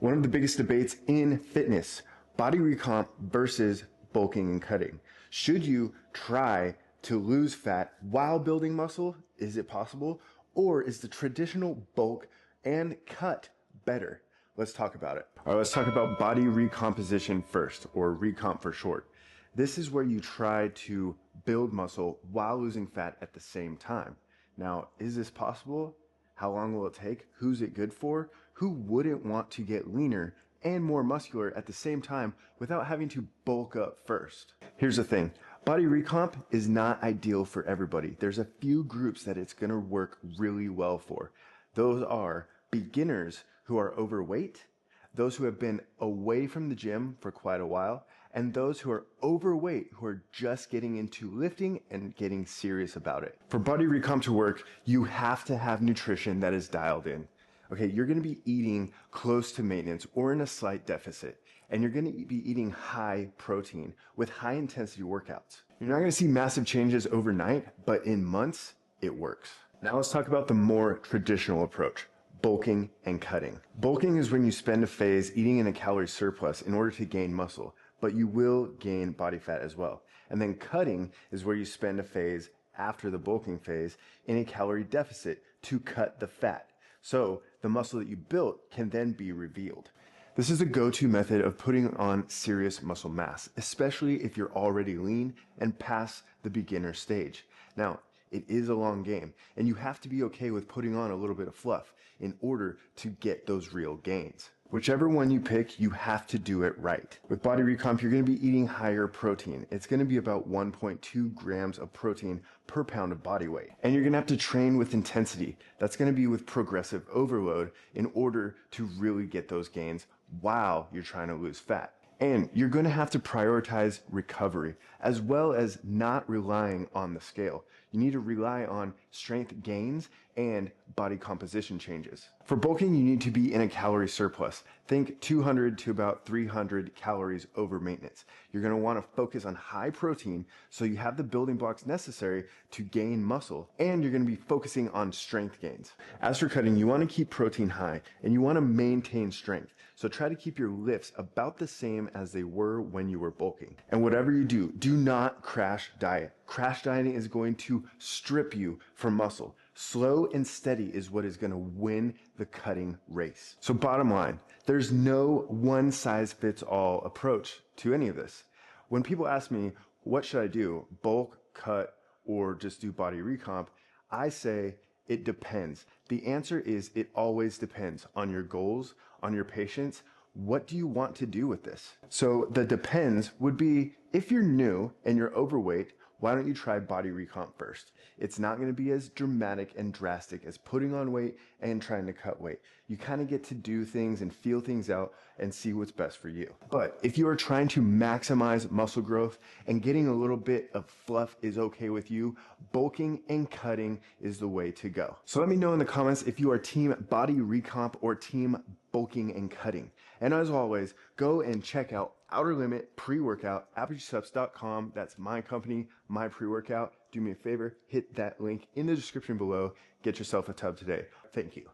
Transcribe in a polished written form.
One of the biggest debates in fitness, body recomp versus bulking and cutting. Should you try to lose fat while building muscle? Is it possible? Or is the traditional bulk and cut better? Let's talk about it. All right, let's talk about body recomposition first, or recomp for short. This is where you try to build muscle while losing fat at the same time. Now, is this possible? How long will it take? Who's it good for? Who wouldn't want to get leaner and more muscular at the same time without having to bulk up first? Here's the thing. Body recomp is not ideal for everybody. There's a few groups that it's going to work really well for. Those are beginners who are overweight, those who have been away from the gym for quite a while, and those who are overweight who are just getting into lifting and getting serious about it. For body recomp to work, you have to have nutrition that is dialed in. Okay, you're going to be eating close to maintenance or in a slight deficit, and you're going to be eating high protein with high intensity workouts. You're not going to see massive changes overnight, but in months, it works. Now let's talk about the more traditional approach. Bulking and cutting. Bulking is when you spend a phase eating in a calorie surplus in order to gain muscle, but you will gain body fat as well. And then cutting is where you spend a phase after the bulking phase in a calorie deficit to cut the fat. So the muscle that you built can then be revealed. This is a go-to method of putting on serious muscle mass, especially if you're already lean and past the beginner stage. Now, it is a long game, and you have to be okay with putting on a little bit of fluff in order to get those real gains. Whichever one you pick, you have to do it right. With body recomp, you're going to be eating higher protein. It's going to be about 1.2 grams of protein per pound of body weight. And you're going to have to train with intensity. That's going to be with progressive overload in order to really get those gains while you're trying to lose fat. And you're going to have to prioritize recovery as well as not relying on the scale. You need to rely on strength gains and body composition changes. For bulking, you need to be in a calorie surplus. Think 200 to about 300 calories over maintenance. You're going to want to focus on high protein so you have the building blocks necessary to gain muscle, and you're going to be focusing on strength gains. As for cutting, you want to keep protein high and you want to maintain strength. So try to keep your lifts about the same as they were when you were bulking. And whatever you do, do not crash diet. Crash dieting is going to strip you from muscle. Slow and steady is what is going to win the cutting race. So bottom line, there's no one size fits all approach to any of this. When people ask me, what should I do? Bulk, cut, or just do body recomp? I say it depends. The answer is it always depends on your goals, on your patience. What do you want to do with this? So the depends would be if you're new and you're overweight, why don't you try body recomp first? It's not going to be as dramatic and drastic as putting on weight and trying to cut weight. You kind of get to do things and feel things out and see what's best for you. But if you are trying to maximize muscle growth and getting a little bit of fluff is okay with you, bulking and cutting is the way to go. So let me know in the comments if you are team body recomp or team bulking and cutting. And as always, go and check out Outer Limit pre-workout, ApogieSubs.com. That's my company, my pre-workout. Do me a favor, hit that link in the description below. Get yourself a tub today. Thank you.